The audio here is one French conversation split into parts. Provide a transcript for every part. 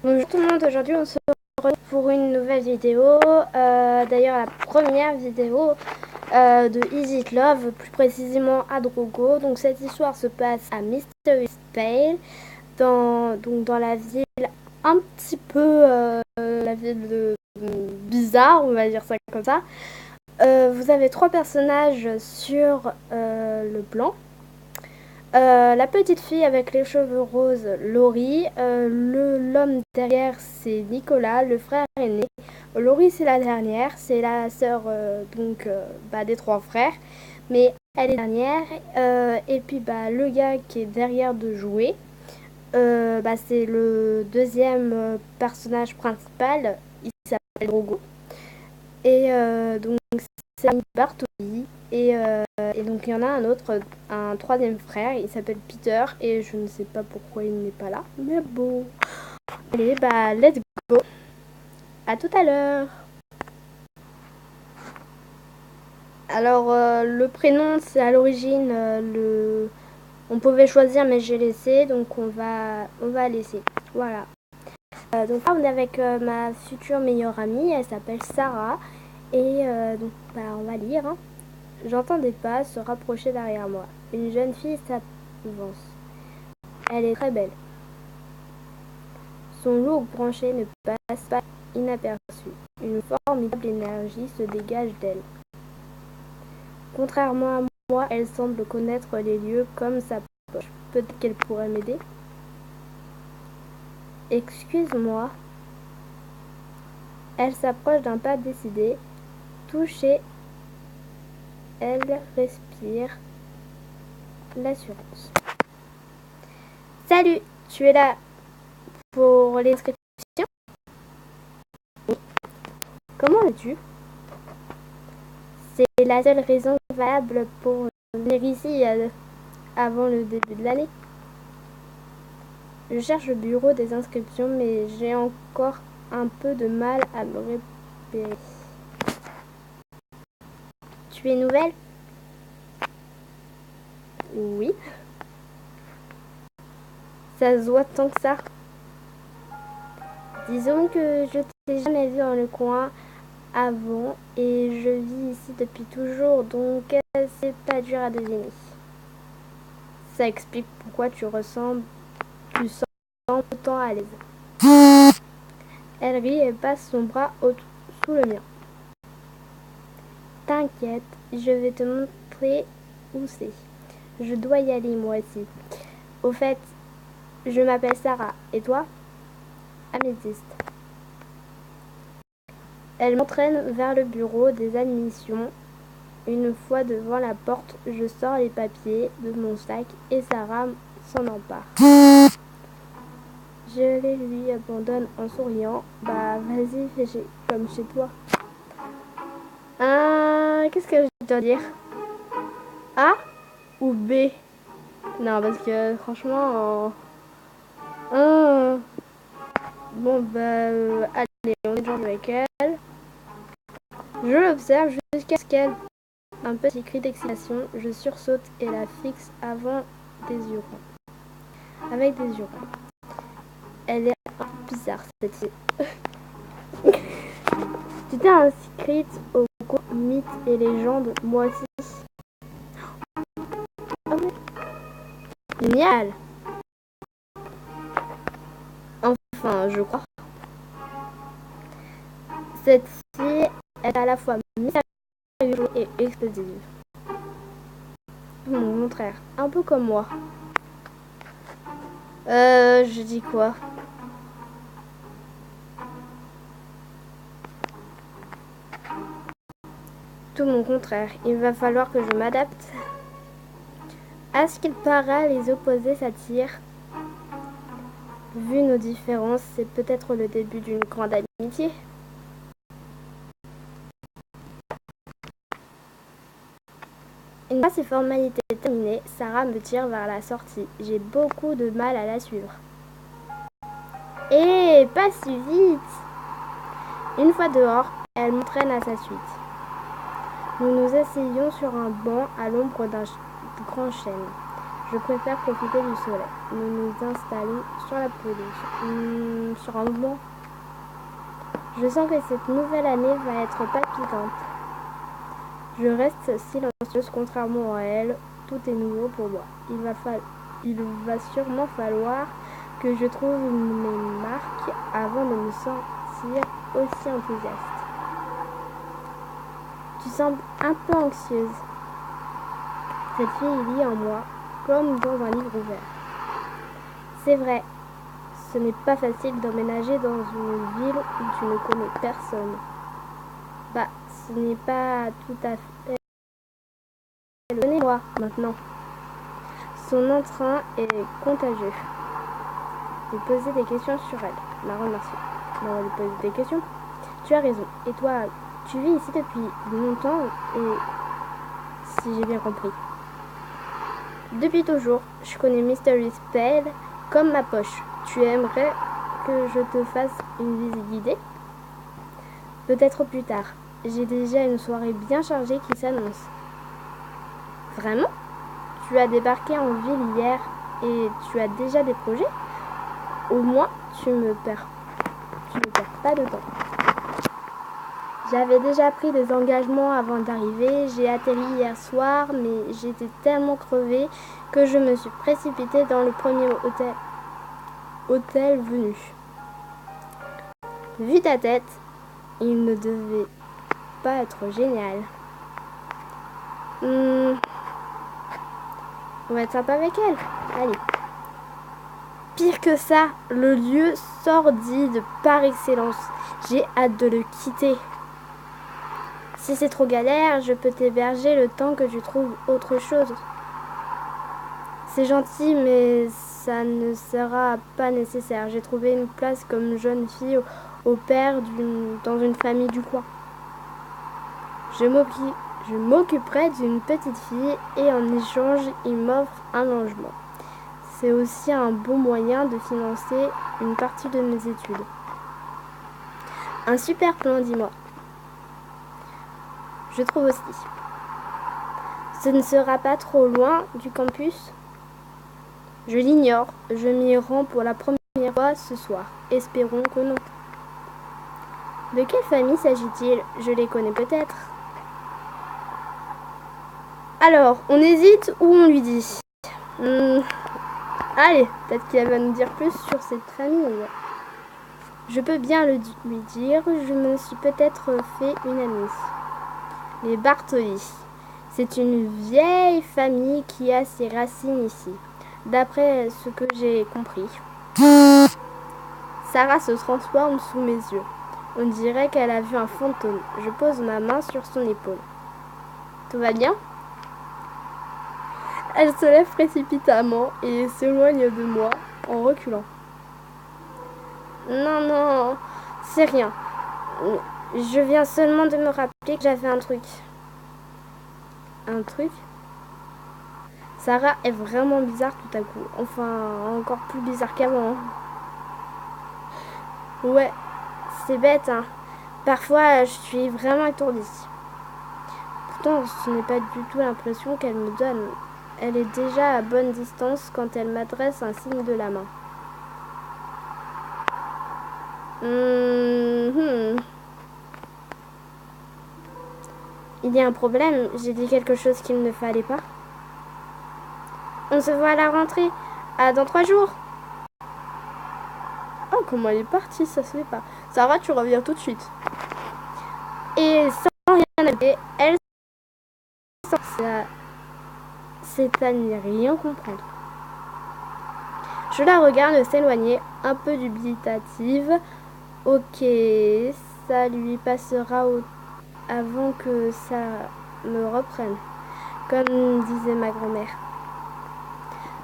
Bonjour tout le monde, aujourd'hui on se retrouve pour une nouvelle vidéo, d'ailleurs la première vidéo de Is It Love, plus précisément à Drogo. Donc cette histoire se passe à Mysterious Vale, dans la ville un petit peu, la ville bizarre, on va dire ça comme ça. Vous avez trois personnages sur le plan. La petite fille avec les cheveux roses, Laurie. L'homme derrière, c'est Nicolas, le frère aîné. Laurie, c'est la dernière, c'est la sœur des trois frères, mais elle est dernière. Et puis le gars qui est derrière de jouer, c'est le deuxième personnage principal. Il s'appelle Drogo. Et donc c'est Annie Bartoli. Et donc il y en a un autre, un troisième frère, il s'appelle Peter et je ne sais pas pourquoi il n'est pas là. Mais bon. Allez, let's go. À tout à l'heure. Alors le prénom c'est à l'origine on pouvait choisir mais j'ai laissé donc on va laisser. Voilà. Donc là on est avec ma future meilleure amie, elle s'appelle Sarah et on va lire. Hein. J'entends des pas se rapprocher derrière moi. Une jeune fille s'avance. Elle est très belle. Son look branché ne passe pas inaperçu. Une formidable énergie se dégage d'elle. Contrairement à moi, elle semble connaître les lieux comme sa poche. Peut-être qu'elle pourrait m'aider. Excuse-moi. Elle s'approche d'un pas décidé. Touchée, elle respire l'assurance. Salut, tu es là pour l'inscription? Comment es-tu? C'est la seule raison valable pour venir ici avant le début de l'année. Je cherche le bureau des inscriptions, mais j'ai encore un peu de mal à me repérer. Tu es nouvelle? Oui. Ça se voit tant que ça. Disons que je t'ai jamais vu dans le coin avant et je vis ici depuis toujours, donc c'est pas dur à deviner. Ça explique pourquoi tu sens autant à l'aise. Elle rit et passe son bras sous le mien. T'inquiète, je vais te montrer où c'est. Je dois y aller moi aussi. Au fait, je m'appelle Sarah. Et toi? Améthyste. Elle m'entraîne vers le bureau des admissions. Une fois devant la porte, je sors les papiers de mon sac et Sarah s'en empare. Je les lui abandonne en souriant. Vas-y, fais comme chez toi. Qu'est-ce que je dois dire? A ou B? Non, parce que franchement... allez, on est déjà avec elle. Je l'observe jusqu'à ce qu'elle... Un petit cri d'excitation, je sursaute et la fixe avec des yeux ronds. Elle est un peu bizarre, cette fille. Tu t'es inscrite au cours Mythes et légendes, moi aussi. Oh oui. Génial. Enfin, je crois. Cette fille est à la fois mystérieuse et explosive. Mon contraire, un peu comme moi. Je dis quoi? Tout mon contraire. Il va falloir que je m'adapte. À ce qu'il paraît, les opposés s'attirent. Vu nos différences, c'est peut-être le début d'une grande amitié. Une fois ces formalités terminées, Sarah me tire vers la sortie. J'ai beaucoup de mal à la suivre. Eh, pas si vite! Une fois dehors, elle m'entraîne à sa suite. Nous nous asseyons sur un banc à l'ombre d'un grand chêne. Je préfère profiter du soleil. Nous nous installons sur la pelouse. Sur un banc. Je sens que cette nouvelle année va être palpitante. Je reste silencieuse contrairement à elle. Tout est nouveau pour moi. Il va sûrement falloir que je trouve mes marques avant de me sentir aussi enthousiaste. Tu sembles un peu anxieuse. Cette fille lit en moi, comme dans un livre ouvert. C'est vrai, ce n'est pas facile d'emménager dans une ville où tu ne connais personne. Bah, ce n'est pas tout à fait le connais-moi maintenant. Son entrain est contagieux. J'ai posé des questions sur elle. La remercie. On lui poser des questions. Tu as raison. Et toi, tu vis ici depuis longtemps et si j'ai bien compris. Depuis toujours, je connais Mystery Spell comme ma poche. Tu aimerais que je te fasse une visite guidée? Peut-être plus tard. J'ai déjà une soirée bien chargée qui s'annonce. Vraiment? Tu as débarqué en ville hier et tu as déjà des projets? Au moins, tu ne perds pas de temps. J'avais déjà pris des engagements avant d'arriver. J'ai atterri hier soir, mais j'étais tellement crevée que je me suis précipitée dans le premier hôtel venu. Vu ta tête, il ne devait pas être génial. On va être sympa avec elle. Allez. Pire que ça, le lieu sordide par excellence. J'ai hâte de le quitter. Si c'est trop galère, je peux t'héberger le temps que tu trouves autre chose. C'est gentil, mais ça ne sera pas nécessaire. J'ai trouvé une place comme jeune fille au père dans une famille du coin. Je m'occuperai d'une petite fille et en échange, il m'offre un logement. C'est aussi un bon moyen de financer une partie de mes études. Un super plan, dis-moi. Je trouve aussi. Ce ne sera pas trop loin du campus? Je l'ignore. Je m'y rends pour la première fois ce soir. Espérons que non. De quelle famille s'agit-il? Je les connais peut-être. Alors, on hésite ou on lui dit? Allez, peut-être qu'il va nous dire plus sur cette famille. Je peux bien lui dire, je me suis peut-être fait une amie. Les Bartoli. C'est une vieille famille qui a ses racines ici. D'après ce que j'ai compris. Sarah se transforme sous mes yeux. On dirait qu'elle a vu un fantôme. Je pose ma main sur son épaule. Tout va bien? Elle se lève précipitamment et s'éloigne de moi en reculant. Non, c'est rien. Je viens seulement de me rappeler que j'avais un truc. Un truc? Sarah est vraiment bizarre tout à coup. Enfin, encore plus bizarre qu'avant. Ouais, c'est bête, hein. Parfois, je suis vraiment étourdie. Pourtant, ce n'est pas du tout l'impression qu'elle me donne. Elle est déjà à bonne distance quand elle m'adresse un signe de la main. Il y a un problème, j'ai dit quelque chose qu'il ne fallait pas. On se voit à la rentrée. Dans 3 jours. Oh, comment elle est partie, ça se fait pas. Sarah, tu reviens tout de suite. Et sans rien ajouter, elle c'est à n'y rien comprendre. Je la regarde s'éloigner, un peu dubitative. Ok, ça lui passera avant que ça me reprenne, comme disait ma grand-mère.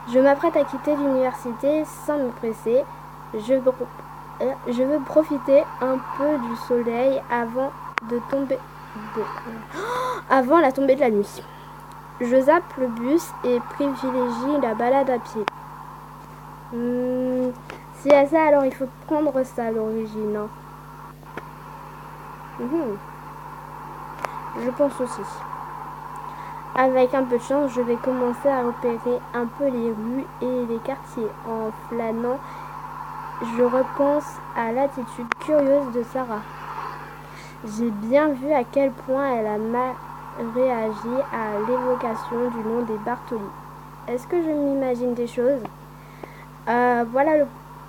Je m'apprête à quitter l'université sans me presser. Je veux profiter un peu du soleil avant la tombée de la nuit. Je zappe le bus et privilégie la balade à pied. Si à ça, alors il faut prendre ça à l'origine. Hein. Je pense aussi. Avec un peu de chance, je vais commencer à repérer un peu les rues et les quartiers. En flânant, je repense à l'attitude curieuse de Sarah. J'ai bien vu à quel point elle a mal réagi à l'évocation du nom des Bartoli. Est-ce que je m'imagine des choses? Voilà le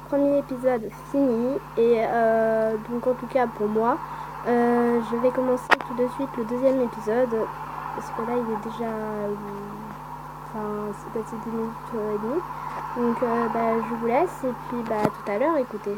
premier épisode fini et donc en tout cas pour moi, je vais commencer tout de suite le deuxième épisode parce que là il est déjà, c'est passé 10 minutes et demie. Donc je vous laisse et puis tout à l'heure, écoutez.